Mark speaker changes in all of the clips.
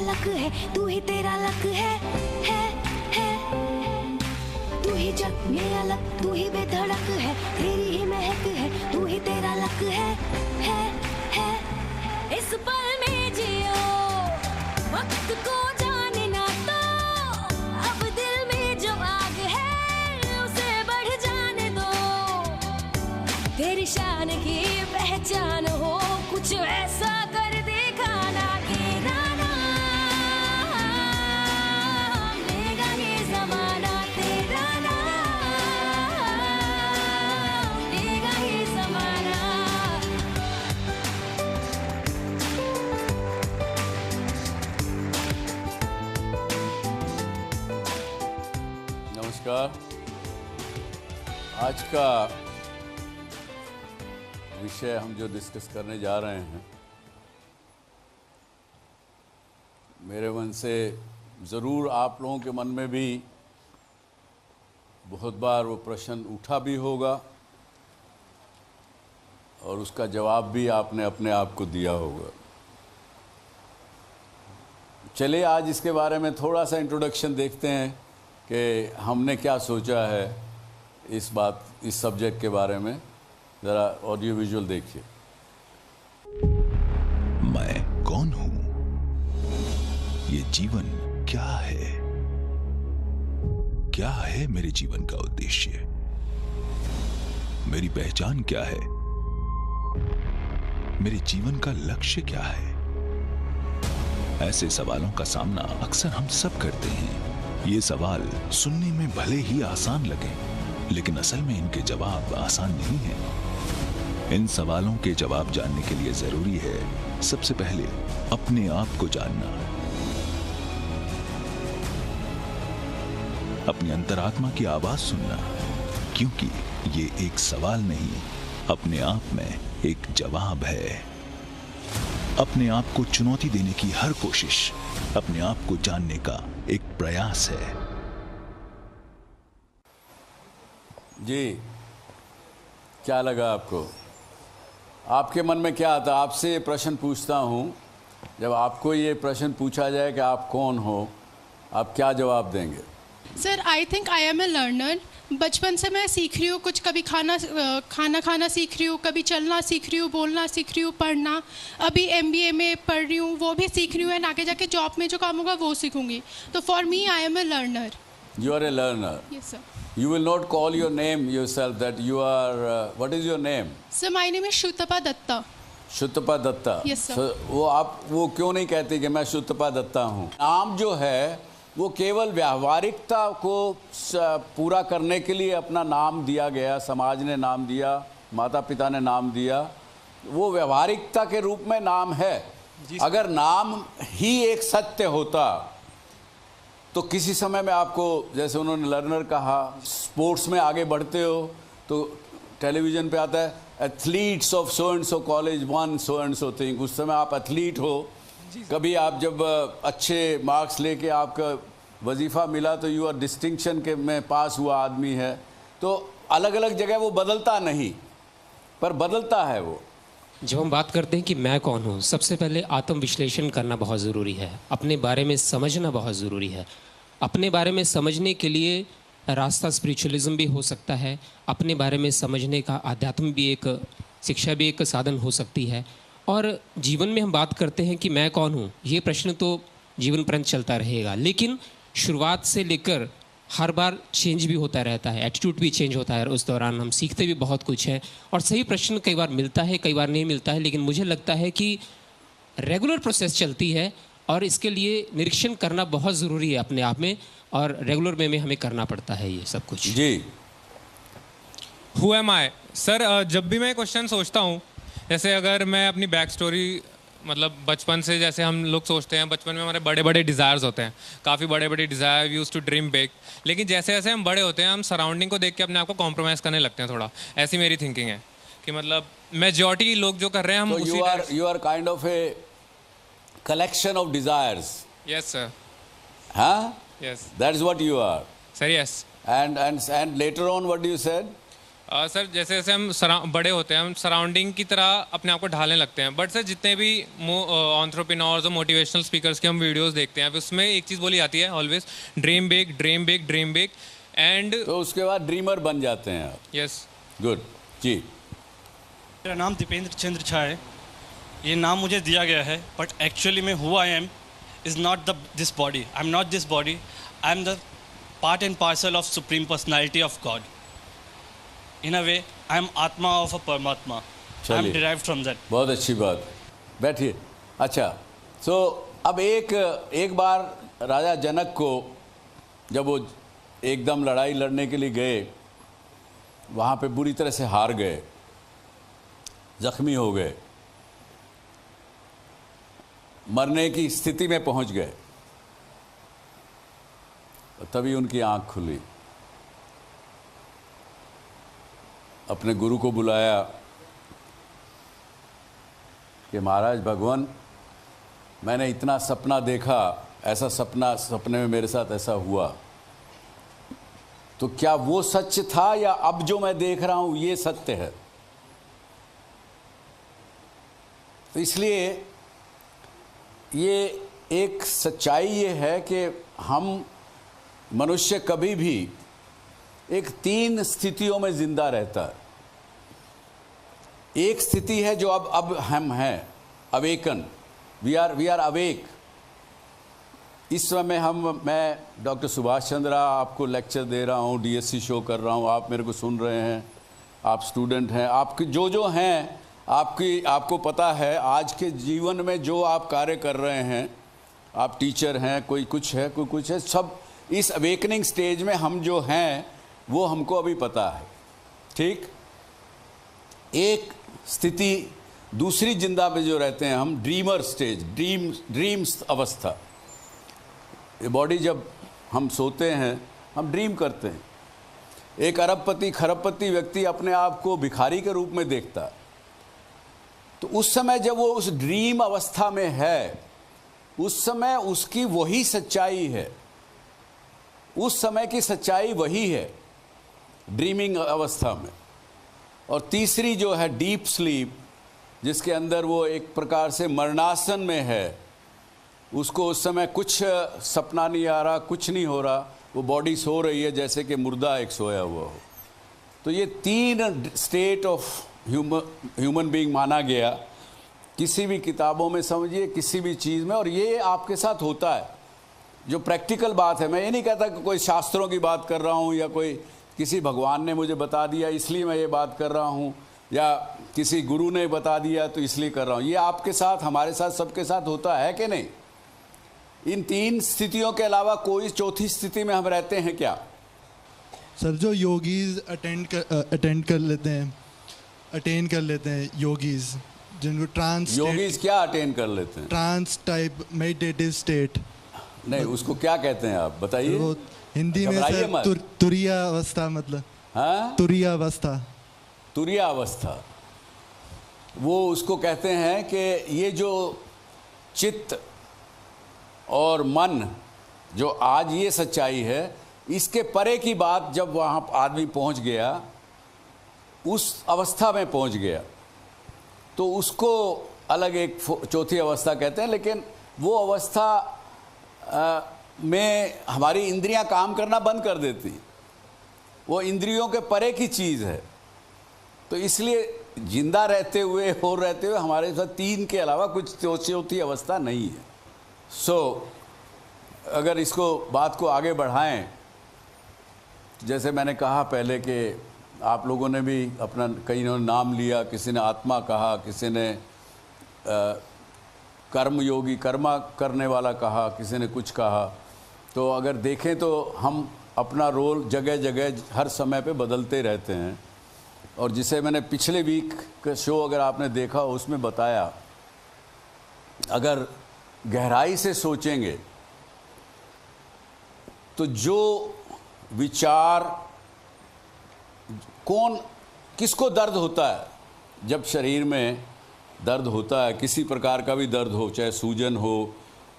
Speaker 1: Luck है, तू ही तेरा लक है। तू ही जग में अलग, तू ही बेधड़क है, तेरी ही महक है, तू ही तेरा लक है। इस पल में जियो, वक्त को जाने ना दो, अब दिल में जो आग है उसे बढ़ जाने दो। तेरी शान की पहचान हो, कुछ ऐसा कर दिखाना कि ना लेगा ये जमाना तेरा नाम, लेगा ये जमाना।
Speaker 2: नमस्कार। आज का विषय हम जो डिस्कस करने जा रहे हैं, मेरे मन से ज़रूर आप लोगों के मन में भी बहुत बार वो प्रश्न उठा भी होगा और उसका जवाब भी आपने अपने आप को दिया होगा। चलिए आज इसके बारे में थोड़ा सा इंट्रोडक्शन देखते हैं कि हमने क्या सोचा है इस सब्जेक्ट के बारे में। ज़रा ऑडियो विजुअल देखिए।
Speaker 3: मैं कौन हूं? ये जीवन क्या है? क्या है मेरे जीवन का उद्देश्य? मेरी पहचान क्या है? मेरे जीवन का लक्ष्य क्या है? ऐसे सवालों का सामना अक्सर हम सब करते हैं। ये सवाल सुनने में भले ही आसान लगे, लेकिन असल में इनके जवाब आसान नहीं हैं। इन सवालों के जवाब जानने के लिए जरूरी है सबसे पहले अपने आप को जानना, अपनी अंतरात्मा की आवाज सुनना, क्योंकि ये एक सवाल नहीं, अपने आप में एक जवाब है। अपने आप को चुनौती देने की हर कोशिश अपने आप को जानने का एक प्रयास है।
Speaker 2: जी, क्या लगा आपको? आपके मन में क्या आता? आपसे ये प्रश्न पूछता हूँ, जब आपको ये प्रश्न पूछा जाए कि आप कौन हो, आप क्या जवाब देंगे?
Speaker 4: Sir, I think I am a learner. बचपन से मैं सीख रही हूँ, कुछ कभी खाना सीख रही हूँ, कभी चलना सीख रही हूँ, बोलना सीख रही हूँ, पढ़ना। अभी MBA में पढ़ रही हूँ, वो भी सीख रही हूँ, एंड आगे जाके जॉब में जो काम होगा वो सीखूंगी। तो for me I am a learner.
Speaker 2: You are a learner.
Speaker 4: Yes sir.
Speaker 2: You will not call your name yourself that you are, what is your name?
Speaker 4: Sir, my name is Shrutapa Datta.
Speaker 2: Shutapa Datta.
Speaker 4: Yes, sir.
Speaker 2: So, वो क्यों नहीं कहते कि मैं शुतपा दत्ता हूँ? नाम जो है वो केवल व्यावहारिकता को पूरा करने के लिए अपना नाम दिया गया, समाज ने नाम दिया, माता पिता ने नाम दिया, वो व्यावहारिकता के रूप में नाम है। अगर नाम ही एक सत्य होता तो किसी समय में आपको, जैसे उन्होंने लर्नर कहा, स्पोर्ट्स में आगे बढ़ते हो तो टेलीविज़न पे आता है athletes of so and so college one so and so thing. उस समय आप एथलीट हो। कभी आप जब अच्छे मार्क्स लेके आपका वजीफ़ा मिला तो यू आर डिस्टिंक्शन के में पास हुआ आदमी है। तो अलग अलग जगह वो बदलता नहीं, पर बदलता है वो।
Speaker 5: जब हम बात करते हैं कि मैं कौन हूँ, सबसे पहले आत्म विश्लेषण करना बहुत ज़रूरी है। अपने बारे में समझना बहुत ज़रूरी है। अपने बारे में समझने के लिए रास्ता स्पिरिचुअलिज्म भी हो सकता है। अपने बारे में समझने का आध्यात्म भी एक शिक्षा भी एक साधन हो सकती है। और जीवन में हम बात करते हैं कि मैं कौन हूँ, ये प्रश्न तो जीवन पर्यंत चलता रहेगा, लेकिन शुरुआत से लेकर हर बार चेंज भी होता रहता है, एटीट्यूड भी चेंज होता है। उस दौरान हम सीखते भी बहुत कुछ है और सही प्रश्न कई बार मिलता है, कई बार नहीं मिलता है। लेकिन मुझे लगता है कि रेगुलर प्रोसेस चलती है और इसके लिए निरीक्षण करना बहुत ज़रूरी है अपने आप में, और रेगुलर वे में हमें करना पड़ता है ये सब कुछ।
Speaker 2: जी,
Speaker 6: हु एम आई? सर, जब भी मैं क्वेश्चन सोचता हूँ, जैसे अगर मैं अपनी बैक स्टोरी, मतलब बचपन से जैसे हम लोग सोचते हैं, बचपन में हमारे बड़े बड़े डिज़ायर्स होते हैं, काफ़ी बड़े बड़े desire, use to dream big. लेकिन जैसे जैसे हम बड़े होते हैं, हम सराउंडिंग को देख के अपने आप को कॉम्प्रोमाइज़ करने लगते हैं थोड़ा। ऐसी मेरी थिंकिंग है कि मतलब मेजॉरिटी लोग जो कर रहे हैं, हम
Speaker 2: तो you are kind of a collection of desires.
Speaker 6: Yes, sir.
Speaker 2: Huh?
Speaker 6: Yes.
Speaker 2: That is what you are.
Speaker 6: Sir, yes.
Speaker 2: And later on, what you said?
Speaker 6: Sir जैसे जैसे हम बड़े होते हैं हम सराउंडिंग की तरह अपने आप को ढालने लगते हैं, बट सर जितने भी एंटरप्रेन्योर्स और मोटिवेशनल स्पीकर्स के हम वीडियोस देखते हैं उसमें एक चीज़ बोली जाती है always, dream big dream big dream big and
Speaker 2: तो उसके बाद ड्रीमर बन जाते हैं आप।
Speaker 6: यस।
Speaker 2: गुड जी।
Speaker 7: मेरा नाम दीपेंद्र चंद्र झा है। ये नाम मुझे दिया गया है, बट एक्चुअली मैं who I am is not this body. I am not this body, I am the part and parcel of supreme personality of God. In a way I am आत्मा ऑफ अ परमात्मा। I am derived from that.
Speaker 2: बहुत अच्छी बात, बैठिए। अच्छा, सो अब एक बार राजा जनक को जब वो एकदम लड़ाई लड़ने के लिए गए, वहाँ पे बुरी तरह से हार गए, जख्मी हो गए, मरने की स्थिति में पहुँच गए, तभी उनकी आँख खुली। अपने गुरु को बुलाया कि महाराज भगवान, मैंने इतना सपना देखा, ऐसा सपने में मेरे साथ ऐसा हुआ, तो क्या वो सच था या अब जो मैं देख रहा हूं ये सत्य है? तो इसलिए ये एक सच्चाई ये है कि हम मनुष्य कभी भी एक 3 स्थितियों में जिंदा रहता है। एक स्थिति है जो अब हम हैं, अवेकन, वी आर अवेक। इस समय मैं डॉक्टर सुभाष चंद्रा आपको लेक्चर दे रहा हूँ, डीएससी शो कर रहा हूँ, आप मेरे को सुन रहे हैं, आप स्टूडेंट हैं, आपके जो हैं, आपको पता है आज के जीवन में जो आप कार्य कर रहे हैं, आप टीचर हैं, कोई कुछ है, कोई कुछ है, सब इस अवेकनिंग स्टेज में हम जो हैं वो हमको अभी पता है। ठीक, एक स्थिति, दूसरी जिंदा में जो रहते हैं हम, ड्रीमर स्टेज, ड्रीम्स अवस्था। ये बॉडी जब हम सोते हैं हम ड्रीम करते हैं। एक अरबपति खरबपति व्यक्ति अपने आप को भिखारी के रूप में देखता है, तो उस समय जब वो उस ड्रीम अवस्था में है, उस समय उसकी वही सच्चाई है, उस समय की सच्चाई वही है ड्रीमिंग अवस्था में। और तीसरी जो है डीप स्लीप, जिसके अंदर वो एक प्रकार से मरणासन में है, उसको उस समय कुछ सपना नहीं आ रहा, कुछ नहीं हो रहा, वो बॉडी सो रही है जैसे कि मुर्दा एक सोया हुआ हो। तो ये 3 स्टेट ऑफ ह्यूमन बीइंग माना गया किसी भी किताबों में, समझिए किसी भी चीज़ में, और ये आपके साथ होता है। जो प्रैक्टिकल बात है, मैं ये नहीं कहता कि कोई शास्त्रों की बात कर रहा हूँ या कोई किसी भगवान ने मुझे बता दिया इसलिए मैं ये बात कर रहा हूँ, या किसी गुरु ने बता दिया तो इसलिए कर रहा हूँ। ये आपके साथ, हमारे साथ, सबके साथ होता है कि नहीं? इन 3 स्थितियों के अलावा कोई चौथी स्थिति में हम रहते हैं क्या?
Speaker 8: सर, जो योगीज अटेंड कर लेते हैं योगीज, जिनको ट्रांस,
Speaker 2: योगीज क्या अटेंड कर लेते हैं?
Speaker 8: Trance type meditative state.
Speaker 2: नहीं, उसको क्या कहते हैं आप बताइए?
Speaker 8: वो हिंदी में सर तुरिया अवस्था, मतलब
Speaker 2: हाँ,
Speaker 8: तुरिया अवस्था।
Speaker 2: तुरिया अवस्था, वो उसको कहते हैं कि ये जो चित्त और मन, जो आज ये सच्चाई है, इसके परे की बात जब वहाँ आदमी पहुँच गया, उस अवस्था में पहुँच गया, तो उसको अलग एक चौथी अवस्था कहते हैं। लेकिन वो अवस्था में हमारी इंद्रियां काम करना बंद कर देती, वो इंद्रियों के परे की चीज़ है। तो इसलिए जिंदा रहते हुए और रहते हुए हमारे साथ 3 के अलावा कुछ चौथी अवस्था नहीं है। अगर इसको बात को आगे बढ़ाएं, जैसे मैंने कहा पहले कि आप लोगों ने भी अपना, कई ने नाम लिया, किसी ने आत्मा कहा, किसी ने कर्मयोगी, कर्मा करने वाला कहा, किसी ने कुछ कहा। तो अगर देखें तो हम अपना रोल जगह जगह हर समय पे बदलते रहते हैं। और जिसे मैंने पिछले वीक का शो अगर आपने देखा उसमें बताया, अगर गहराई से सोचेंगे तो जो विचार, किसको दर्द होता है जब शरीर में दर्द होता है, किसी प्रकार का भी दर्द हो, चाहे सूजन हो,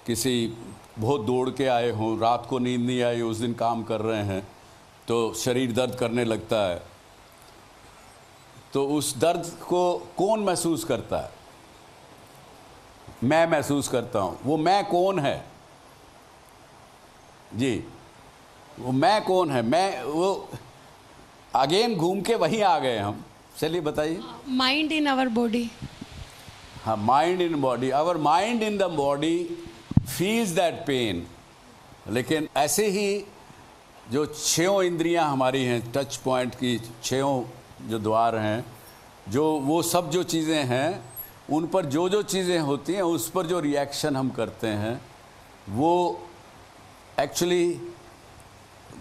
Speaker 2: किसी बहुत दौड़ के आए हों, रात को नींद नहीं आई, उस दिन काम कर रहे हैं तो शरीर दर्द करने लगता है। तो उस दर्द को कौन महसूस करता है? मैं महसूस करता हूँ। वो मैं कौन है जी? वो मैं कौन है? मैं वो अगेन घूम के वहीं आ गए हम। चलिए बताइए।
Speaker 9: Mind in our body.
Speaker 2: हाँ, mind in body. Our mind in the body feels that pain. लेकिन ऐसे ही जो 6 इंद्रियां हमारी हैं, टच पॉइंट की 6 जो द्वार हैं, जो वो सब जो चीज़ें हैं, उन पर जो जो चीज़ें होती हैं, उस पर जो रिएक्शन हम करते हैं, वो एक्चुअली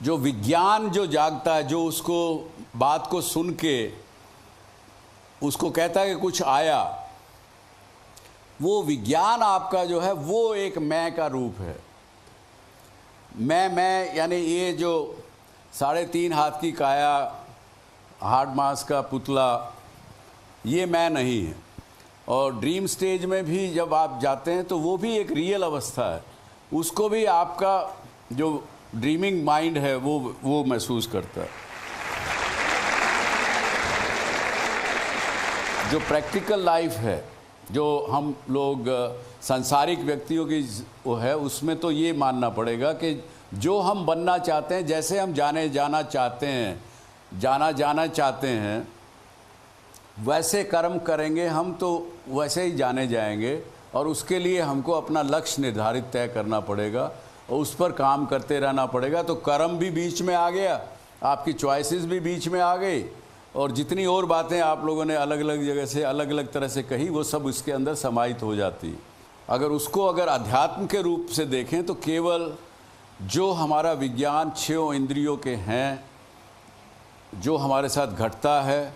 Speaker 2: जो विज्ञान जो जागता है, जो उसको बात को सुन के उसको कहता है कि कुछ आया, वो विज्ञान आपका जो है वो एक मैं का रूप है। मैं यानी ये जो 3.5 हाथ की काया, हार्ड मास का पुतला, ये मैं नहीं है। और ड्रीम स्टेज में भी जब आप जाते हैं तो वो भी एक रियल अवस्था है, उसको भी आपका जो ड्रीमिंग माइंड है वो महसूस करता है। जो प्रैक्टिकल लाइफ है, जो हम लोग सांसारिक व्यक्तियों की वो है, उसमें तो ये मानना पड़ेगा कि जो हम बनना चाहते हैं, जैसे हम जाना चाहते हैं, वैसे कर्म करेंगे हम तो वैसे ही जाने जाएंगे। और उसके लिए हमको अपना लक्ष्य निर्धारित तय करना पड़ेगा और उस पर काम करते रहना पड़ेगा। तो कर्म भी बीच में आ गया, आपकी चॉइसेस भी बीच में आ गई, और जितनी और बातें आप लोगों ने अलग अलग जगह से अलग अलग तरह से कही, वो सब इसके अंदर समाहित हो जाती। अगर अध्यात्म के रूप से देखें तो केवल जो हमारा विज्ञान 6 इंद्रियों के हैं, जो हमारे साथ घटता है,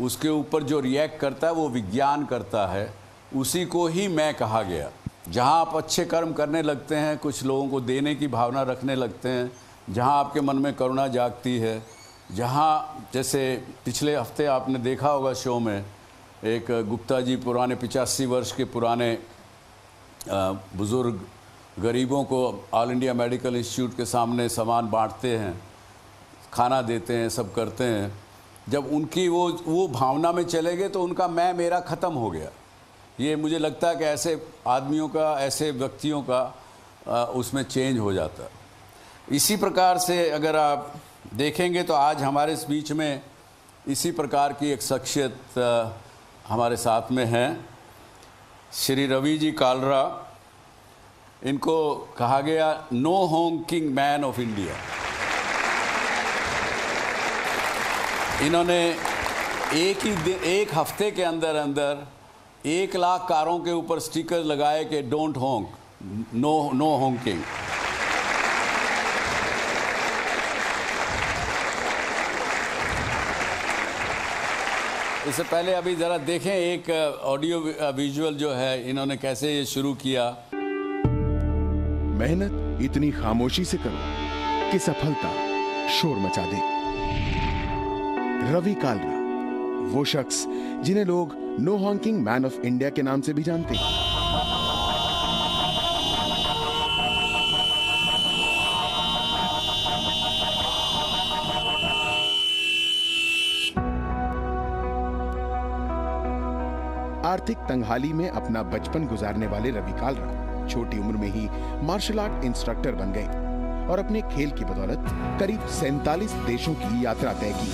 Speaker 2: उसके ऊपर जो रिएक्ट करता है वो विज्ञान करता है, उसी को ही मैं कहा गया। जहाँ आप अच्छे कर्म करने लगते हैं, कुछ लोगों को देने की भावना रखने लगते हैं, जहाँ आपके मन में करुणा जागती है, जहाँ जैसे पिछले हफ्ते आपने देखा होगा शो में, एक गुप्ता जी पुराने 85 वर्ष के पुराने बुज़ुर्ग गरीबों को ऑल इंडिया मेडिकल इंस्टीट्यूट के सामने सामान बांटते हैं, खाना देते हैं, सब करते हैं। जब उनकी वो भावना में चले गए तो उनका मैं मेरा ख़त्म हो गया। ये मुझे लगता है कि ऐसे आदमियों का, ऐसे व्यक्तियों का उसमें चेंज हो जाता है। इसी प्रकार से अगर आप देखेंगे तो आज हमारे इस बीच में इसी प्रकार की एक शख्सियत हमारे साथ में हैं, श्री रवि जी कालरा। इनको कहा गया no honking man of India. इन्होंने एक हफ्ते के अंदर 1 लाख कारों के ऊपर स्टिकर लगाए कि डोंट हॉन्क, नो हॉन्किंग। इससे पहले अभी ज़रा देखें एक ऑडियो विजुअल जो है, इन्होंने कैसे ये शुरू किया।
Speaker 10: मेहनत इतनी खामोशी से करो कि सफलता शोर मचा दे। रवि कालरा, वो शख्स जिन्हें लोग no honking man of India के नाम से भी जानते हैं। आर्थिक तंगहाली में अपना बचपन गुजारने वाले रवि कालरा छोटी उम्र में ही मार्शल आर्ट इंस्ट्रक्टर बन गए और अपने खेल की बदौलत करीब 47 देशों की यात्रा तय की।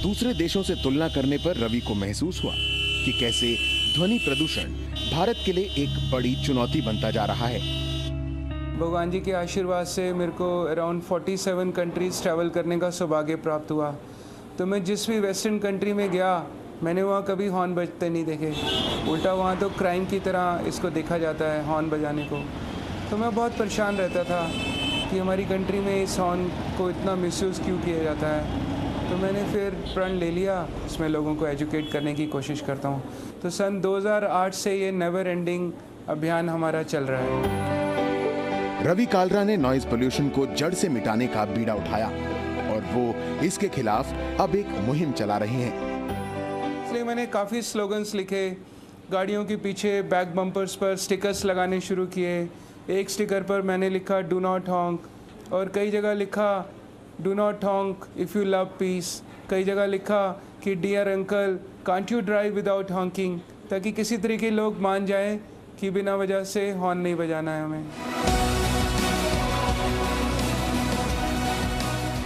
Speaker 10: दूसरे देशों से तुलना करने पर रवि को महसूस हुआ कि कैसे ध्वनि प्रदूषण भारत के लिए एक बड़ी चुनौती बनता जा रहा है।
Speaker 11: भगवान जी के आशीर्वाद से मेरे को अराउंड 47 कंट्रीज़ ट्रैवल करने का सौभाग्य प्राप्त हुआ। तो मैं जिस भी वेस्टर्न कंट्री में गया, मैंने वहाँ कभी हॉर्न बजते नहीं देखे। उल्टा वहाँ तो क्राइम की तरह इसको देखा जाता है, हॉर्न बजाने को। तो मैं बहुत परेशान रहता था कि हमारी कंट्री में इस हॉर्न को इतना मिसयूज़ क्यों किया जाता है। तो मैंने फिर प्रण ले लिया, इसमें लोगों को एजुकेट करने की कोशिश करता हूँ। तो सन 2008 से ये नेवर एंडिंग अभियान हमारा चल रहा है।
Speaker 10: रवि कालरा ने नॉइज पोल्यूशन को जड़ से मिटाने का बीड़ा उठाया और वो इसके खिलाफ अब एक मुहिम चला रहे हैं।
Speaker 11: इसलिए मैंने काफ़ी स्लोगन्स लिखे, गाड़ियों के पीछे बैक बम्पर्स पर स्टिकर्स लगाने शुरू किए, एक स्टिकर पर मैंने लिखा डू नॉट हॉन्क, और कई जगह लिखा do not honk if you love peace, कई जगह लिखा कि dear uncle can't you drive without honking, ताकि किसी तरह के लोग मान जाएं कि बिना वजह से हॉर्न नहीं बजाना है हमें।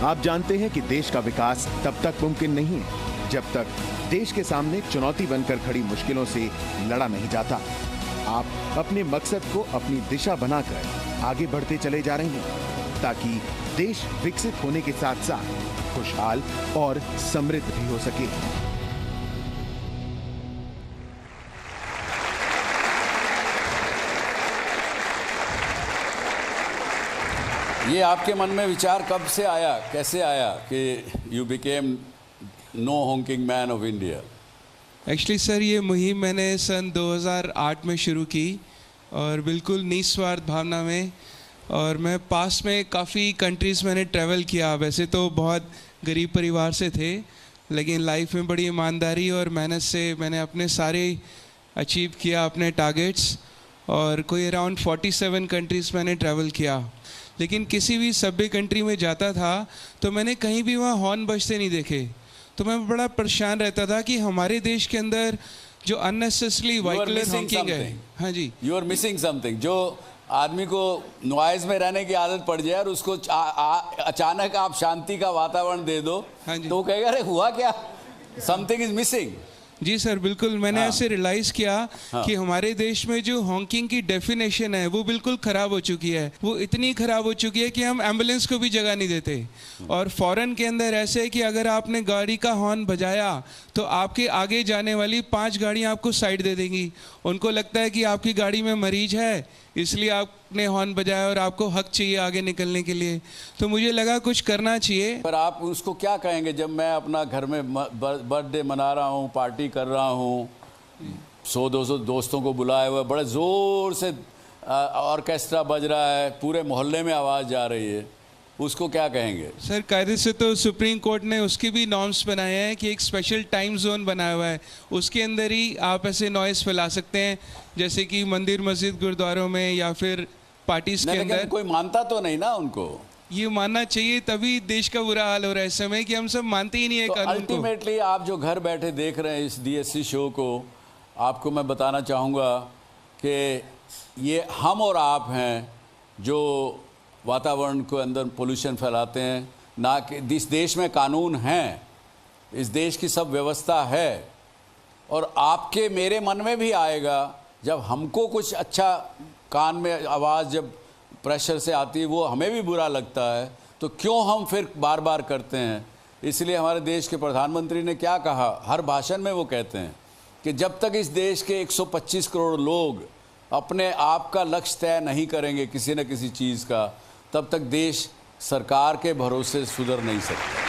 Speaker 10: आप जानते हैं कि देश का विकास तब तक मुमकिन नहीं है जब तक देश के सामने चुनौती बनकर खड़ी मुश्किलों से लड़ा नहीं जाता। आप अपने मकसद को अपनी दिशा बनाकर आगे बढ़ते चले जा रहे हैं ताकि देश विकसित होने के साथ साथ खुशहाल और समृद्ध भी हो सके।
Speaker 2: ये आपके मन में विचार कब से आया, कैसे आया कि you became no honking man of India?
Speaker 11: Actually sir, ये मुहिम मैंने सन 2008 में शुरू की और बिल्कुल निस्वार्थ भावना में, और मैं पास में काफ़ी कंट्रीज़ मैंने ट्रैवल किया। वैसे तो बहुत गरीब परिवार से थे, लेकिन लाइफ में बड़ी ईमानदारी और मेहनत से मैंने अपने सारे अचीव किया अपने टारगेट्स, और कोई अराउंड 47 कंट्रीज़ मैंने ट्रैवल किया। लेकिन किसी भी सभ्य कंट्री में जाता था तो मैंने कहीं भी वहाँ हॉर्न बजते नहीं देखे, तो मैं बड़ा परेशान रहता था कि हमारे देश के अंदर जो अननेसेसरी व्हीकल हॉकिंग है। हाँ जी,
Speaker 2: यू आर मिसिंग समथिंग। जो आदमी को नॉइज में रहने की आदत पड़ जाए और उसको अचानक आप शांति का वातावरण दे दो,
Speaker 11: हाँ जी,
Speaker 2: तो वो कहेगा अरे हुआ क्या, समथिंग इज मिसिंग।
Speaker 11: जी सर, बिल्कुल। मैंने ऐसे रियलाइज़ किया कि हमारे देश में जो हॉकिंग की डेफिनेशन है वो बिल्कुल ख़राब हो चुकी है। वो इतनी ख़राब हो चुकी है कि हम एम्बुलेंस को भी जगह नहीं देते। और फॉरेन के अंदर ऐसे है कि अगर आपने गाड़ी का हॉर्न बजाया तो आपके आगे जाने वाली 5 गाड़ियाँ आपको साइड दे देंगी। उनको लगता है कि आपकी गाड़ी में मरीज है, इसलिए आपने हॉर्न बजाया और आपको हक चाहिए आगे निकलने के लिए। तो मुझे लगा कुछ करना चाहिए।
Speaker 2: पर आप उसको क्या कहेंगे जब मैं अपना घर में बर्थडे मना रहा हूँ, पार्टी कर रहा हूँ, 100-200 दोस्तों को बुलाए हुए, बड़े ज़ोर से ऑर्केस्ट्रा बज रहा है, पूरे मोहल्ले में आवाज़ जा रही है, उसको क्या कहेंगे?
Speaker 11: सर, कायदे से तो सुप्रीम कोर्ट ने उसकी भी नॉर्म्स बनाए हैं कि एक स्पेशल टाइम जोन बनाया हुआ है, उसके अंदर ही आप ऐसे नॉइस फैला सकते हैं, जैसे कि मंदिर मस्जिद गुरुद्वारों में या फिर पार्टीज के अंदर।
Speaker 2: कोई मानता तो नहीं ना उनको।
Speaker 11: ये मानना चाहिए, तभी देश का बुरा हाल हो रहा है इस समय कि हम सब मानते ही नहीं है कानून को।
Speaker 2: अल्टीमेटली आप जो घर बैठे देख रहे हैं इस DSC शो को, आपको मैं बताना चाहूँगा कि ये हम और आप हैं जो वातावरण के अंदर पोल्यूशन फैलाते हैं। ना कि इस देश में कानून हैं, इस देश की सब व्यवस्था है, और आपके मेरे मन में भी आएगा जब हमको कुछ अच्छा कान में आवाज़ जब प्रेशर से आती है, वो हमें भी बुरा लगता है, तो क्यों हम फिर बार बार करते हैं। इसलिए हमारे देश के प्रधानमंत्री ने क्या कहा, हर भाषण में वो कहते हैं कि जब तक इस देश के 125 करोड़ लोग अपने आप का लक्ष्य तय नहीं करेंगे किसी न किसी चीज़ का, तब तक देश सरकार के भरोसे सुधर नहीं सकता।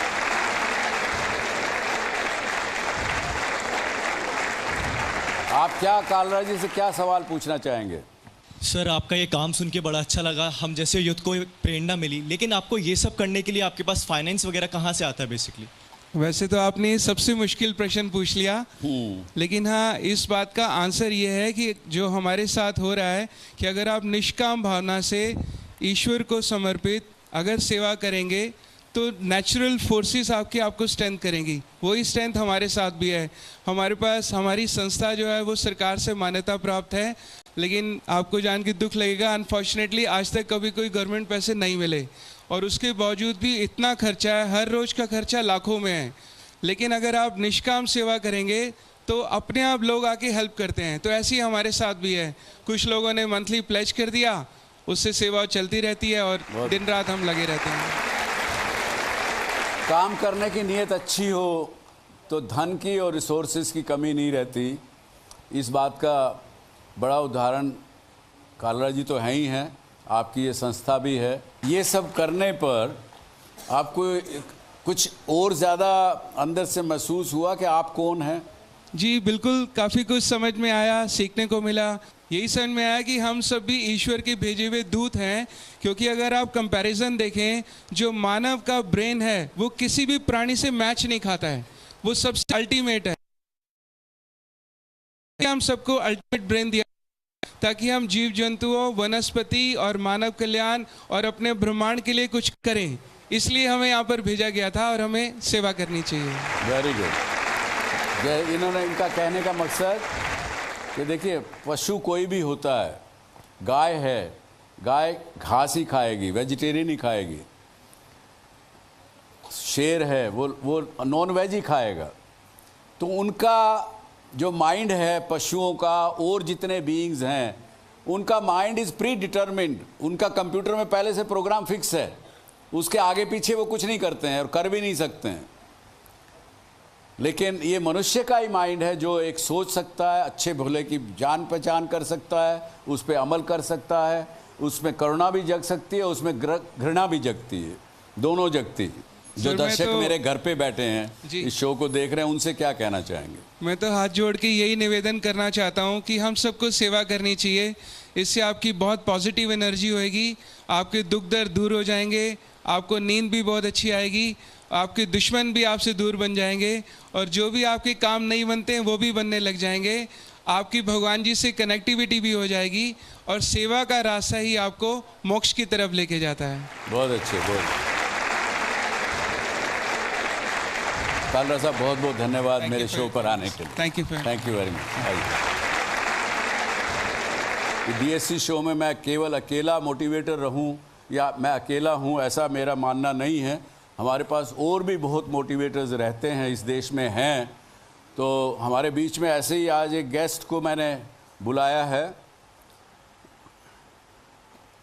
Speaker 2: आप क्या कालरा जी से क्या सवाल पूछना चाहेंगे?
Speaker 9: सर, आपका ये काम सुन के बड़ा अच्छा लगा, हम जैसे यूथ को प्रेरणा मिली, लेकिन आपको ये सब करने के लिए आपके पास फाइनेंस वगैरह कहाँ से आता है बेसिकली?
Speaker 11: वैसे तो आपने सबसे मुश्किल प्रश्न पूछ लिया, लेकिन हाँ, इस बात का आंसर ये है कि जो हमारे साथ हो रहा है कि अगर आप निष्काम भावना से ईश्वर को समर्पित अगर सेवा करेंगे तो नेचुरल फोर्सेस आपको स्ट्रेंथ करेंगी। वही स्ट्रेंथ हमारे साथ भी है। हमारे पास हमारी संस्था जो है वो सरकार से मान्यता प्राप्त है, लेकिन आपको जान के दुख लगेगा, अनफॉर्चुनेटली आज तक कभी कोई गवर्नमेंट पैसे नहीं मिले, और उसके बावजूद भी इतना खर्चा है, हर रोज़ का खर्चा लाखों में है। लेकिन अगर आप निष्काम सेवा करेंगे तो अपने आप लोग आके हेल्प करते हैं। तो ऐसे ही हमारे साथ भी है, कुछ लोगों ने मंथली प्लेज कर दिया, उससे सेवा चलती रहती है और दिन रात हम लगे रहते हैं।
Speaker 2: काम करने की नीयत अच्छी हो तो धन की और रिसोर्सेज की कमी नहीं रहती। इस बात का बड़ा उदाहरण कालरा जी तो हैं ही हैं, आपकी ये संस्था भी है। ये सब करने पर आपको कुछ और ज़्यादा अंदर से महसूस हुआ कि आप कौन हैं?
Speaker 11: जी बिल्कुल, काफ़ी कुछ समझ में आया, सीखने को मिला। यही समझ में आया कि हम सब भी ईश्वर के भेजे हुए दूत हैं, क्योंकि अगर आप कंपैरिजन देखें, जो मानव का ब्रेन है वो किसी भी प्राणी से मैच नहीं खाता है, वो सबसे अल्टीमेट है। हम सबको अल्टीमेट ब्रेन दिया, ताकि हम जीव जंतुओं, वनस्पति और मानव कल्याण और अपने ब्रह्मांड के लिए कुछ करें। इसलिए हमें यहाँ पर भेजा गया था और हमें सेवा करनी चाहिए।
Speaker 2: Very good. इन्होंने इनका कहने का मकसद कि देखिए, पशु कोई भी होता है, गाय है, गाय घास ही खाएगी, वेजिटेरियन ही खाएगी। शेर है, वो नॉन वेज ही खाएगा। तो उनका जो माइंड है पशुओं का और जितने बीइंग्स हैं, उनका माइंड इज़ प्री डिटर्मिन्ड। उनका कंप्यूटर में पहले से प्रोग्राम फिक्स है, उसके आगे पीछे वो कुछ नहीं करते हैं और कर भी नहीं सकते हैं। लेकिन ये मनुष्य का ही माइंड है जो एक सोच सकता है, अच्छे भले की जान पहचान कर सकता है, उस पर अमल कर सकता है, उसमें करुणा भी जग सकती है, उसमें घृणा भी जगती है, दोनों जगती है। जो दर्शक मेरे घर पे बैठे हैं, इस शो को देख रहे हैं, उनसे क्या कहना चाहेंगे?
Speaker 11: मैं तो हाथ जोड़ के यही निवेदन करना चाहता हूँ कि हम सबको सेवा करनी चाहिए। इससे आपकी बहुत पॉजिटिव एनर्जी होएगी, आपके दुख दर्द दूर हो जाएंगे, आपको नींद भी बहुत अच्छी आएगी, आपके दुश्मन भी आपसे दूर बन जाएंगे और जो भी आपके काम नहीं बनते हैं वो भी बनने लग जाएंगे। आपकी भगवान जी से कनेक्टिविटी भी हो जाएगी और सेवा का रास्ता ही आपको मोक्ष की तरफ लेके जाता है।
Speaker 2: बहुत अच्छे, बहुत। कालरा साहब, बहुत बहुत धन्यवाद मेरे शो पर आने के लिए।
Speaker 11: Thank you
Speaker 2: very much. DSC show में मैं केवल अकेला मोटिवेटर रहूं या मैं अकेला हूं, ऐसा मेरा मानना नहीं है। हमारे पास और भी बहुत मोटिवेटर्स रहते हैं, इस देश में हैं। तो हमारे बीच में ऐसे ही आज एक गेस्ट को मैंने बुलाया है।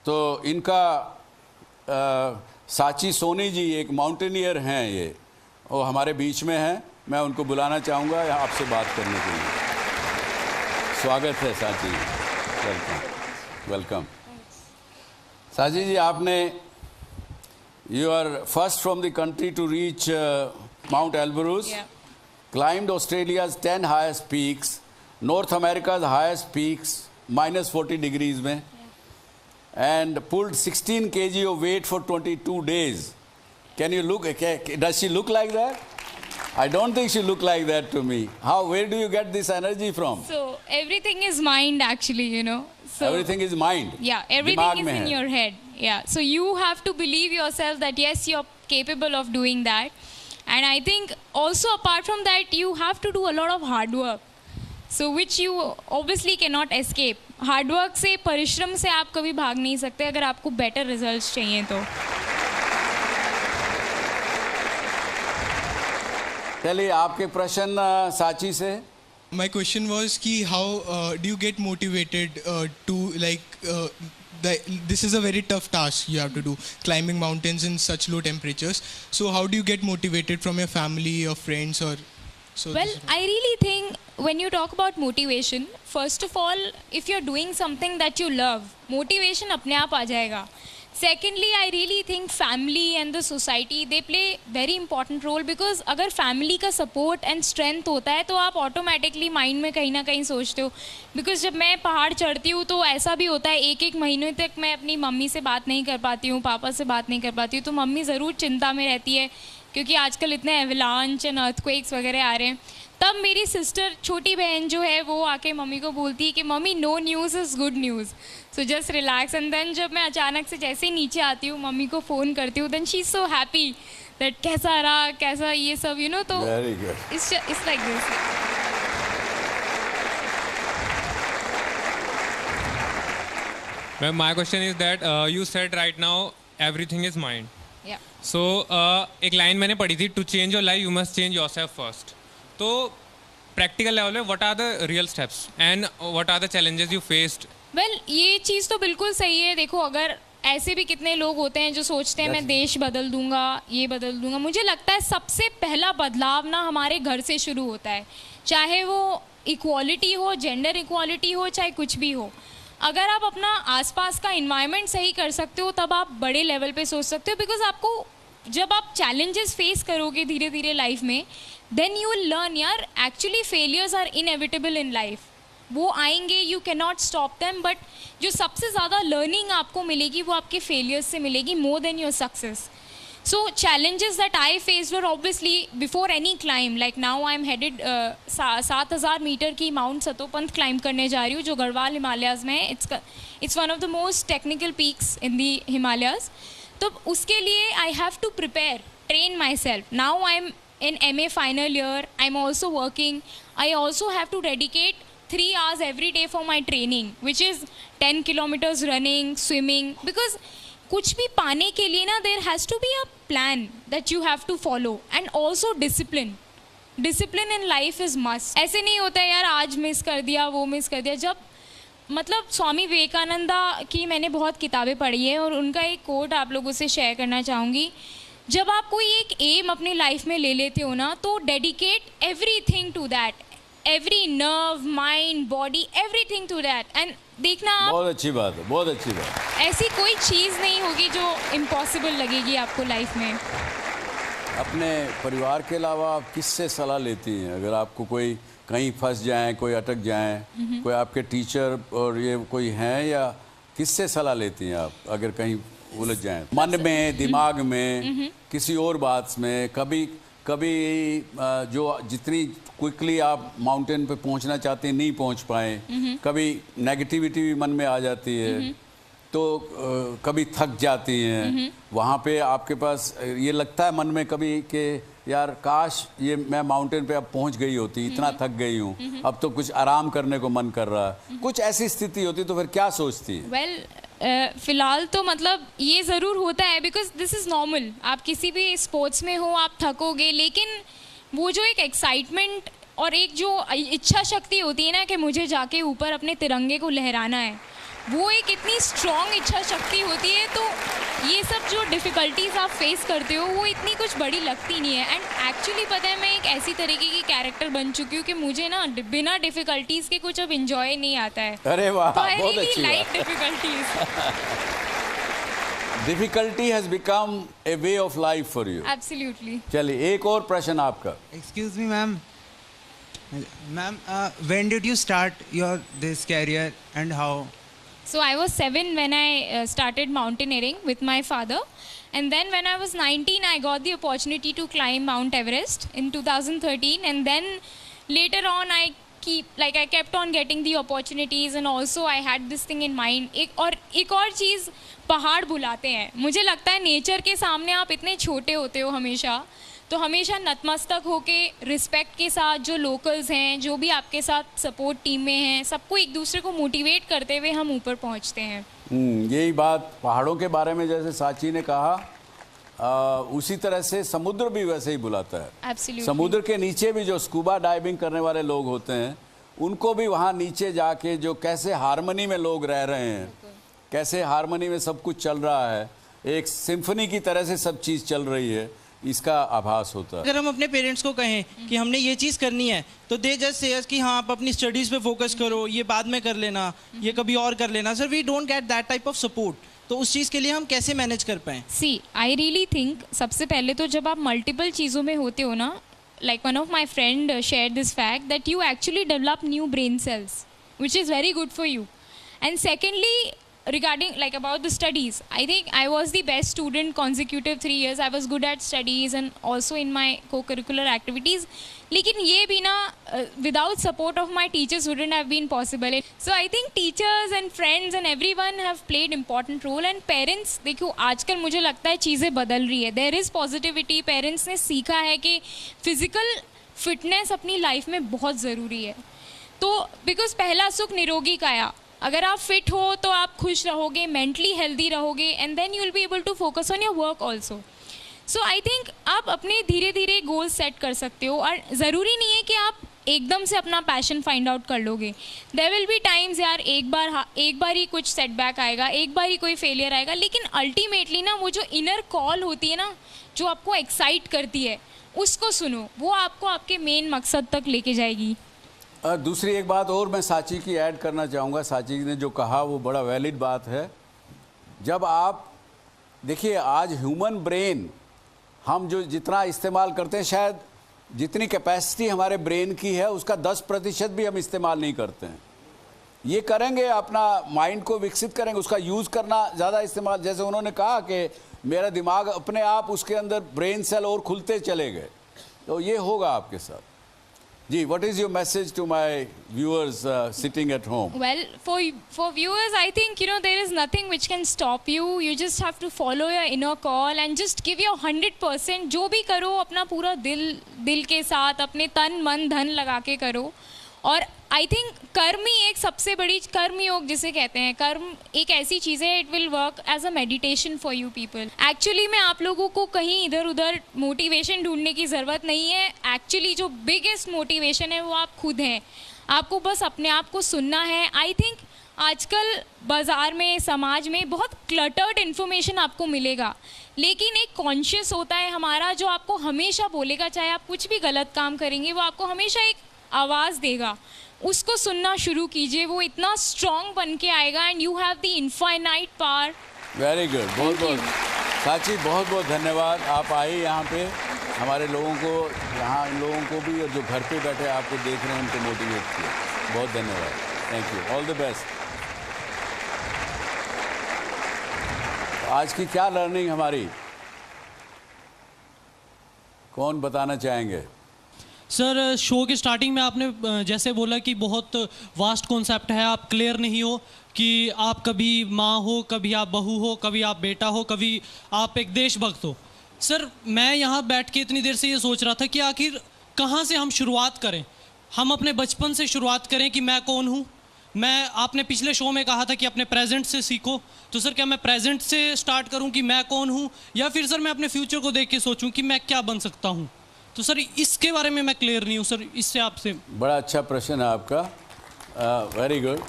Speaker 2: तो इनका साची सोनी जी एक माउंटेनियर हैं, ये वो हमारे बीच में हैं। मैं उनको बुलाना चाहूँगा यहाँ आपसे बात करने के लिए। स्वागत है साची, वेलकम वेलकम। साची जी, आपने you are first from the country to reach Mount Elbrus, climbed Australia's 10 highest peaks, North America's highest peaks, -40 degrees में, and pulled 16 kg of weight for 22 days. Can you look, does she look like that? I don't think she look like that to me. Where do you get this energy from?
Speaker 12: So everything is mind actually, you know. So
Speaker 2: everything is mind.
Speaker 12: Yeah, everything is in your head. Yeah, so you have to believe yourself that yes, you're capable of doing that. And I think also apart from that, you have to do a lot of hard work. So which you obviously cannot escape. Hard work से, परिश्रम से आप कभी भाग नहीं सकते अगर आपको better results चाहिए तो।
Speaker 2: चलिए, आपके प्रश्न साची से।
Speaker 13: My question was कि how do you get motivated to like this is a very tough task you have to do, climbing mountains in such low temperatures. So how do you get motivated from your family or friends or so?
Speaker 12: Well, I really think when you talk about motivation, first of all, if you're doing something that you love, motivation अपने आप आ जाएगा. Secondly, I really think family and the society, they play very important role because अगर family का support and strength होता है तो आप automatically mind में कहीं ना कहीं सोचते हो. Because जब मैं पहाड़ चढ़ती हूँ तो ऐसा भी होता है, एक महीने तक मैं अपनी मम्मी से बात नहीं कर पाती हूँ, पापा से बात नहीं कर पाती हूँ, तो मम्मी ज़रूर चिंता में रहती है क्योंकि आजकल इतने एवलांच एंड अर्थक्वेक्स वगैरह आ रहे हैं. तब मेरी सिस्टर, छोटी बहन जो है, वो आके मम्मी को बोलती है कि mummy no news is good news, so just relax. And then जब मैं अचानक से जैसे ही नीचे आती हूँ, मम्मी को फ़ोन करती हूँ, then she is so happy that कैसा रहा, कैसा ये सब, यू नो. तो it's like this.
Speaker 6: My question is that you said right now everything is mind.
Speaker 12: Yeah.
Speaker 6: So एक लाइन मैंने पढ़ी थी, to change your life you must change yourself first. तो प्रैक्टिकल लेवल में what are the real steps and what are the challenges you faced?
Speaker 12: Well, ये चीज़ तो बिल्कुल सही है. देखो, अगर ऐसे भी कितने लोग होते हैं जो सोचते हैं मैं देश बदल दूंगा, ये बदल दूंगा. मुझे लगता है सबसे पहला बदलाव ना हमारे घर से शुरू होता है, चाहे वो इक्वालिटी हो, जेंडर इक्वालिटी हो, चाहे कुछ भी हो. अगर आप अपना आसपास का इन्वायरमेंट सही कर सकते हो तब आप बड़े लेवल पे सोच सकते हो. बिकॉज आपको जब आप चैलेंजेस फेस करोगे धीरे धीरे लाइफ में, देन यू विल लर्न यार actually failures are inevitable in life. वो आएंगे, you can not stop them. But जो सबसे ज़्यादा लर्निंग आपको मिलेगी वो आपके फेलियर्स से मिलेगी, more than your success. So challenges that I faced were obviously before any climb. Like now I'm headed 7,000 metre की माउंट सतोपंथ क्लाइंब करने जा रही हूँ, जो गढ़वाल हिमालयाज़ में है. It's one of the most technical peaks in the Himalayas. तो उसके लिए I have to prepare, train myself. Now I'm in MA final year. I'm also working. I also have to dedicate 3 hours every day for my training, which is 10 kilometers running, swimming. Because कुछ भी पाने के लिए ना there has to be a plan that you have to follow, and also discipline in life is must. ऐसे नहीं होता है यार आज मिस कर दिया वो मिस कर दिया. जब मतलब स्वामी विवेकानंदा की मैंने बहुत किताबें पढ़ी है और उनका एक कोट आप लोगों से शेयर करना चाहूँगी. जब आप कोई एक एम अपनी लाइफ में ले लेते हो ना, तो dedicate everything to that, every nerve, mind, body, everything to that. And देखना आप,
Speaker 2: बहुत अच्छी बात है, बहुत अच्छी बात.
Speaker 12: ऐसी कोई चीज़ नहीं होगी जो इम्पॉसिबल लगेगी आपको लाइफ में.
Speaker 2: अपने परिवार के अलावा आप किससे सलाह लेती हैं अगर आपको कोई कहीं फंस जाए, कोई अटक जाए, कोई आपके टीचर और ये कोई हैं, या किससे सलाह लेती हैं आप अगर कहीं उलझ जाएं मन में, दिमाग में, किसी और बात में? कभी जो जितनी क्विकली आप माउंटेन पे पहुंचना चाहते हैं नहीं पहुंच पाए, कभी नेगेटिविटी भी मन में आ जाती है, तो कभी थक जाती हैं. वहाँ पे आपके पास ये लगता है मन में कभी कि यार काश ये मैं माउंटेन पे अब पहुँच गई होती, इतना थक गई हूँ, अब तो कुछ आराम करने को मन कर रहा है, कुछ ऐसी स्थिति होती तो फिर क्या सोचती है?
Speaker 12: वेल फ़िलहाल तो मतलब ये ज़रूर होता है, बिकॉज दिस इज़ नॉर्मल. आप किसी भी स्पोर्ट्स में हो आप थकोगे, लेकिन वो जो एक एक्साइटमेंट और एक जो इच्छा शक्ति होती है ना कि मुझे जाके ऊपर अपने तिरंगे को लहराना है, वो एक इतनी स्ट्रॉन्ग इच्छा शक्ति होती है. तो ये सब जो डिफ़िकल्टीज़ आप फेस करते हो वो इतनी कुछ बड़ी लगती नहीं है. एंड एक्चुअली पता है मैं एक ऐसी तरीके की कैरेक्टर बन चुकी हूँ कि मुझे ना बिना डिफ़िकल्टीज़ के कुछ अब इंजॉय नहीं आता है.
Speaker 2: अरे वाह,
Speaker 12: तो आई
Speaker 2: बहुत
Speaker 12: रियली
Speaker 2: अच्छी
Speaker 12: लाइक
Speaker 2: बात.
Speaker 12: Difficulties.
Speaker 2: Difficulty has become a way of life for you.
Speaker 12: Absolutely.
Speaker 2: चलिए एक और प्रश्न आपका.
Speaker 14: Excuse me, ma'am. Ma'am, when did you start this career and how?
Speaker 12: So I was 7 when I started mountaineering with my father, and then when I was 19 I got the opportunity to climb Mount Everest in 2013, and then later on I kept on getting the opportunities, and also I had this thing in mind. एक और चीज़, पहाड़ बुलाते हैं. मुझे लगता है nature के सामने आप इतने छोटे होते हो हमेशा, तो हमेशा नतमस्तक होके रिस्पेक्ट के साथ जो लोकल्स हैं, जो भी आपके साथ सपोर्ट टीम में हैं, सबको एक दूसरे को मोटिवेट करते हुए हम ऊपर पहुंचते हैं.
Speaker 2: यही बात पहाड़ों के बारे में जैसे साची ने कहा, उसी तरह से समुद्र भी वैसे ही बुलाता है.
Speaker 12: Absolutely.
Speaker 2: समुद्र के नीचे भी जो स्कूबा डाइविंग करने वाले लोग होते हैं, उनको भी वहाँ नीचे जाके जो कैसे हारमनी में लोग रह रहे हैं, कैसे हारमनी में सब कुछ चल रहा है, एक सिम्फनी की तरह से सब चीज़ चल रही है, इसका आभास होता है.
Speaker 15: अगर हम अपने पेरेंट्स को कहें कि हमने ये चीज़ करनी है, तो दे जस्ट से कि हाँ आप अपनी स्टडीज़ पे फोकस करो, ये बाद में कर लेना, ये कभी और कर लेना. Sir we don't get that type of support. तो उस चीज़ के लिए हम कैसे मैनेज कर पाएँ?
Speaker 12: सी आई रियली थिंक सबसे पहले तो जब आप मल्टीपल चीज़ों में होते हो ना, like one of my friend share this fact that you actually develop new brain cells, which is very good for you. And secondly, regarding like about the studies, I think I was the best student consecutive 3 years. I was good at studies and also in my co-curricular activities. लेकिन ये भी ना without support of my teachers wouldn't have been possible. So I think teachers and friends and everyone have played important role. And parents, देखो आजकल मुझे लगता है चीज़ें बदल रही है. There is positivity. Parents ने सीखा है कि physical fitness अपनी life में बहुत ज़रूरी है. तो बिकॉज पहला सुख निरोगी काया, अगर आप फिट हो तो आप खुश रहोगे, मेंटली हेल्दी रहोगे, and then you will be able to focus on your work also. So I think आप अपने धीरे धीरे गोल सेट कर सकते हो, और ज़रूरी नहीं है कि आप एकदम से अपना पैशन फाइंड आउट कर लोगे. देयर विल बी टाइम्स यार एक बार ही कुछ सेटबैक आएगा, एक बार ही कोई फेलियर आएगा, लेकिन अल्टीमेटली ना वो जो इनर कॉल होती है ना, जो आपको एक्साइट करती है, उसको सुनो, वो आपको आपके मेन मकसद तक लेके जाएगी.
Speaker 2: दूसरी एक बात और मैं साची की ऐड करना चाहूँगा. साची ने जो कहा वो बड़ा वैलिड बात है. जब आप देखिए आज ह्यूमन ब्रेन हम जो जितना इस्तेमाल करते हैं, शायद जितनी कैपेसिटी हमारे ब्रेन की है उसका 10% भी हम इस्तेमाल नहीं करते हैं. ये करेंगे, अपना माइंड को विकसित करेंगे, उसका यूज़ करना ज़्यादा इस्तेमाल, जैसे उन्होंने कहा कि मेरा दिमाग अपने आप उसके अंदर ब्रेन सेल और खुलते चले गए, तो ये होगा आपके साथ। जी, what is your message to my viewers sitting at home?
Speaker 12: Well, for viewers, I think, you know, there is nothing which can stop you. You just have to follow your inner call and just give your 100%. जो भी करो अपना पूरा दिल के साथ, अपने तन मन धन लगा के करो। और आई थिंक कर्म ही एक सबसे बड़ी, कर्म योग जिसे कहते हैं, कर्म एक ऐसी चीज़ है, it will work as a meditation for you people. Actually में आप लोगों को कहीं इधर उधर मोटिवेशन ढूंढने की ज़रूरत नहीं है। एक्चुअली जो बिगेस्ट मोटिवेशन है वो आप खुद हैं। आपको बस अपने आप को सुनना है। आई थिंक आजकल बाज़ार में, समाज में बहुत क्लटर्ड इन्फॉर्मेशन आपको मिलेगा, लेकिन एक कॉन्शियस होता है हमारा जो आपको हमेशा बोलेगा, चाहे आप कुछ भी गलत काम करेंगे वो आपको हमेशा एक आवाज़ देगा। उसको सुनना शुरू कीजिए, वो इतना स्ट्रॉन्ग बन के आएगा and you have the infinite power.
Speaker 2: Very good, बहुत बहुत साची, बहुत बहुत धन्यवाद। आप आए यहाँ पे, हमारे लोगों को, यहाँ इन लोगों को भी, और जो घर पे बैठे आपको देख रहे हैं उनको मोटिवेट किया। बहुत धन्यवाद, thank you, all the best. आज की क्या लर्निंग हमारी, कौन बताना चाहेंगे?
Speaker 16: सर, शो की स्टार्टिंग में आपने जैसे बोला कि बहुत वास्ट कॉन्सेप्ट है, आप क्लियर नहीं हो कि आप कभी माँ हो, कभी आप बहू हो, कभी आप बेटा हो, कभी आप एक देशभक्त हो। सर, मैं यहाँ बैठ के इतनी देर से ये सोच रहा था कि आखिर कहाँ से हम शुरुआत करें। हम अपने बचपन से शुरुआत करें कि मैं कौन हूँ। आपने पिछले शो में कहा था कि अपने प्रेजेंट से सीखो, तो सर क्या मैं प्रेजेंट से स्टार्ट करूँ कि मैं कौन हूँ, या फिर सर मैं अपने फ्यूचर को देख के सोचूं कि मैं क्या बन सकता हूँ? तो सर इसके बारे में मैं क्लियर नहीं हूँ सर, इससे आपसे।
Speaker 2: बड़ा अच्छा प्रश्न है आपका, वेरी गुड।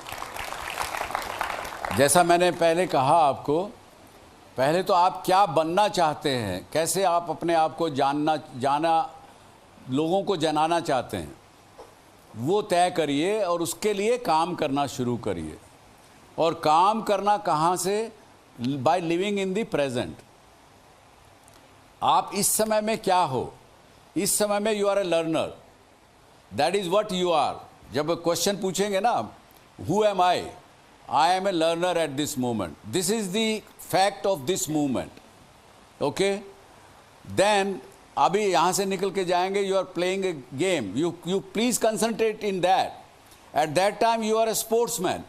Speaker 2: जैसा मैंने पहले कहा आपको, पहले तो आप क्या बनना चाहते हैं, कैसे आप अपने आप को जाना लोगों को जनाना चाहते हैं, वो तय करिए और उसके लिए काम करना शुरू करिए। और काम करना कहाँ से? By living in the present. आप इस समय में क्या हो? इस समय में you are a learner, that is what you are. जब क्वेश्चन पूछेंगे ना, who am I am a learner at this moment, this is the fact of this moment, okay. Then अभी यहाँ से निकल के जाएंगे, you are playing a game, you please concentrate in that. At that time you are A sportsman,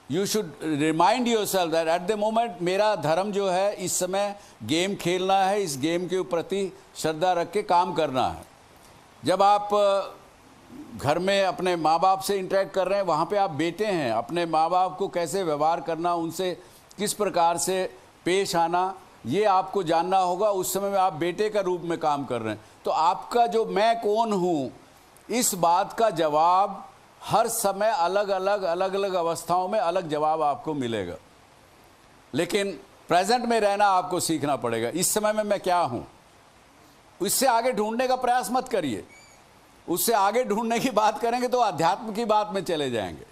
Speaker 2: you should remind your self that at the moment मेरा धर्म जो है इस समय गेम खेलना है, इस गेम के प्रति श्रद्धा रख के काम करना है। जब आप घर में अपने माँ बाप से इंटरेक्ट कर रहे हैं, वहाँ पे आप बेटे हैं, अपने माँ बाप को कैसे व्यवहार करना, उनसे किस प्रकार से पेश आना, ये आपको जानना होगा। उस समय में आप बेटे का रूप में काम कर रहे हैं, तो आपका जो मैं कौन हूँ, इस बात का जवाब हर समय अलग अलग अवस्थाओं में अलग जवाब आपको मिलेगा। लेकिन प्रेजेंट में रहना आपको सीखना पड़ेगा। इस समय में मैं क्या हूँ, इससे आगे ढूंढने का प्रयास मत करिए। उससे आगे ढूंढने की बात करेंगे तो अध्यात्म की बात में चले जाएंगे।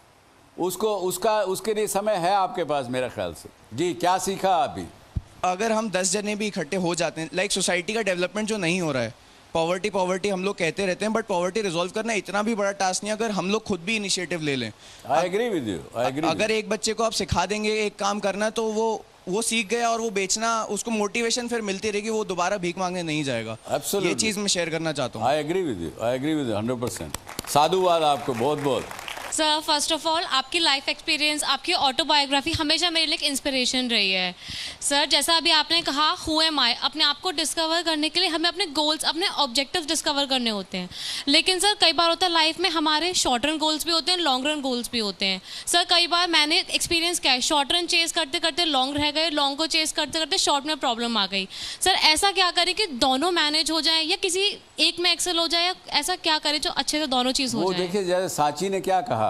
Speaker 2: उसके लिए समय है आपके पास, मेरे ख्याल से। जी, क्या सीखा अभी?
Speaker 17: अगर हम 10 जने भी इकट्ठे हो जाते हैं, लाइक सोसाइटी का डेवलपमेंट जो नहीं हो रहा है, पॉवर्टी हम लोग कहते रहते हैं, बट पॉवर्टी रिजॉल्व करना इतना भी बड़ा टास्क नहीं, अगर हम लोग खुद भी इनिशिएटिव ले लें।
Speaker 2: I agree with you, I agree.
Speaker 17: अगर एक बच्चे को आप सिखा देंगे एक काम करना, तो वो सीख गया और वो बेचना, उसको मोटिवेशन फिर मिलती रहेगी, वो दोबारा भीख मांगने नहीं जाएगा।
Speaker 2: Absolutely.
Speaker 17: ये चीज़ मैं शेयर करना चाहता हूँ।
Speaker 2: I agree with you, I agree with you 100%। साधुवाद आपको बहुत बहुत।
Speaker 18: सर, फर्स्ट ऑफ ऑल आपकी लाइफ एक्सपीरियंस, आपकी ऑटोबायोग्राफी हमेशा मेरे लिए एक इंस्पिरेशन रही है। सर, जैसा अभी आपने कहा, हु एम आई, अपने आप को डिस्कवर करने के लिए हमें अपने गोल्स, अपने ऑब्जेक्टिव्स डिस्कवर करने होते हैं। लेकिन सर कई बार होता है लाइफ में हमारे शॉर्ट रन गोल्स भी होते हैं, लॉन्ग रन गोल्स भी होते हैं। सर कई बार मैंने एक्सपीरियंस किया है, शॉर्ट रन चेस करते करते लॉन्ग रह गए, लॉन्ग को चेस करते करते शॉर्ट में प्रॉब्लम आ गई। सर ऐसा क्या करें कि दोनों मैनेज हो जाए, या किसी एक में एक्सेल हो जाए, या ऐसा क्या करें जो अच्छे से दोनों चीज़ हो जाए?
Speaker 2: वो देखिए, जैसे सांची ने क्या कहा,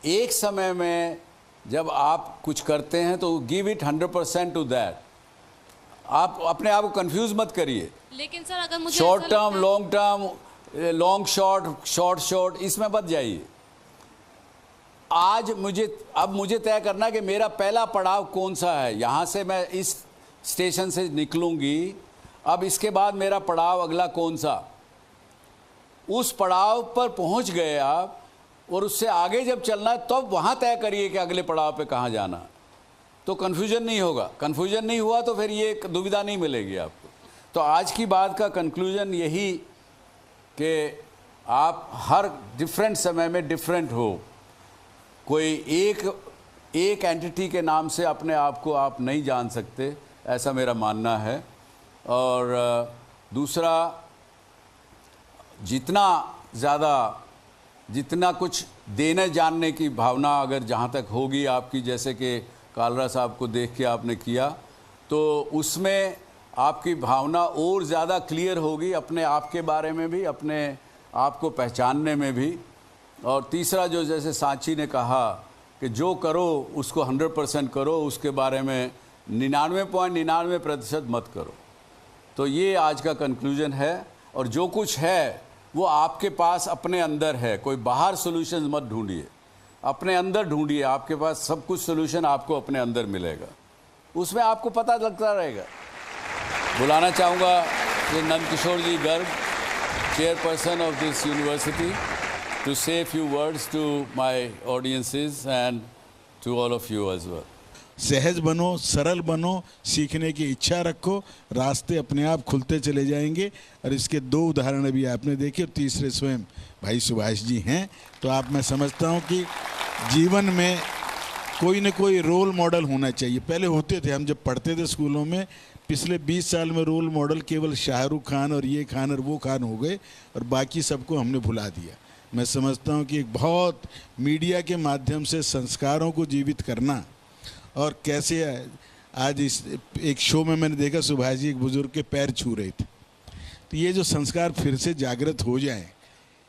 Speaker 2: एक समय में जब आप कुछ करते हैं तो गिव इट 100% टू दैट। आप अपने आप को कंफ्यूज मत करिए।
Speaker 18: लेकिन सर अगर मुझे
Speaker 2: short term, long term, long short, short, इसमें मत जाइए। अब मुझे तय करना कि मेरा पहला पड़ाव कौन सा है। यहाँ से मैं इस स्टेशन से निकलूंगी, अब इसके बाद मेरा पड़ाव अगला कौन सा। उस पड़ाव पर पहुँच गए आप, और उससे आगे जब चलना है तब वहाँ तय करिए कि अगले पड़ाव पे कहाँ जाना, तो कन्फ्यूजन नहीं होगा। कन्फ्यूजन नहीं हुआ तो फिर ये दुविधा नहीं मिलेगी आपको। तो आज की बात का कंक्लूजन यही कि आप हर डिफरेंट समय में डिफरेंट हो। कोई एक एंटिटी के नाम से अपने आप को आप नहीं जान सकते, ऐसा मेरा मानना है। और दूसरा, जितना कुछ देने जानने की भावना अगर जहाँ तक होगी आपकी, जैसे कि कालरा साहब को देख के आपने किया, तो उसमें आपकी भावना और ज़्यादा क्लियर होगी अपने आप के बारे में भी, अपने आप को पहचानने में भी। और तीसरा, जो जैसे सांची ने कहा कि जो करो उसको 100% करो, उसके बारे में 99.99% मत करो। तो ये आज का कंक्लूजन है। और जो कुछ है वो आपके पास अपने अंदर है, कोई बाहर सॉल्यूशन मत ढूंढिए, अपने अंदर ढूंढिए। आपके पास सब कुछ सॉल्यूशन आपको अपने अंदर मिलेगा, उसमें आपको पता लगता रहेगा। बुलाना चाहूँगा Shri Nandkishore ji Garg, chairperson of this university, to say a few words to my audiences and to all of you as well.
Speaker 19: सहज बनो, सरल बनो, सीखने की इच्छा रखो, रास्ते अपने आप खुलते चले जाएंगे। और इसके 2 उदाहरण अभी आपने देखे, और तीसरे स्वयं भाई सुभाष जी हैं। तो आप, मैं समझता हूँ कि जीवन में कोई न कोई रोल मॉडल होना चाहिए। पहले होते थे, हम जब पढ़ते थे स्कूलों में, पिछले 20 साल में रोल मॉडल केवल शाहरुख खान और ये खान और वो खान हो गए, और बाकी सबको हमने भुला दिया। मैं समझता हूँ कि एक बहुत मीडिया के माध्यम से संस्कारों को जीवित करना, और कैसे आज इस एक शो में मैंने देखा सुभाष जी एक बुजुर्ग के पैर छू रहे थे। तो ये जो संस्कार फिर से जागृत हो जाएं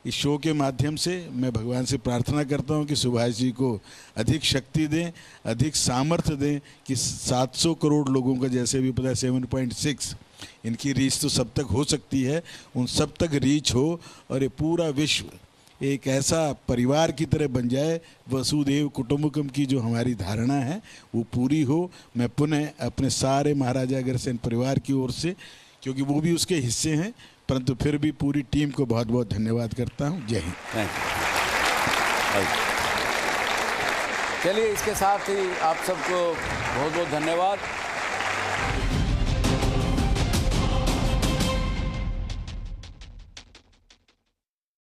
Speaker 19: इस शो के माध्यम से, मैं भगवान से प्रार्थना करता हूँ कि सुभाष जी को अधिक शक्ति दें, अधिक सामर्थ्य दें कि 700 करोड़ लोगों का, जैसे भी पता है 7.6 इनकी रीच तो सब तक हो सकती है, उन सब तक रीच हो, और ये पूरा विश्व एक ऐसा परिवार की तरह बन जाए। वसुदेव कुटुंबकम की जो हमारी धारणा है वो पूरी हो। मैं पुनः अपने सारे महाराजा अग्रसेन परिवार की ओर से, क्योंकि वो भी उसके हिस्से हैं, परंतु फिर भी पूरी टीम को बहुत बहुत धन्यवाद करता हूँ। जय हिंद।
Speaker 2: चलिए, इसके साथ ही आप सबको बहुत बहुत धन्यवाद।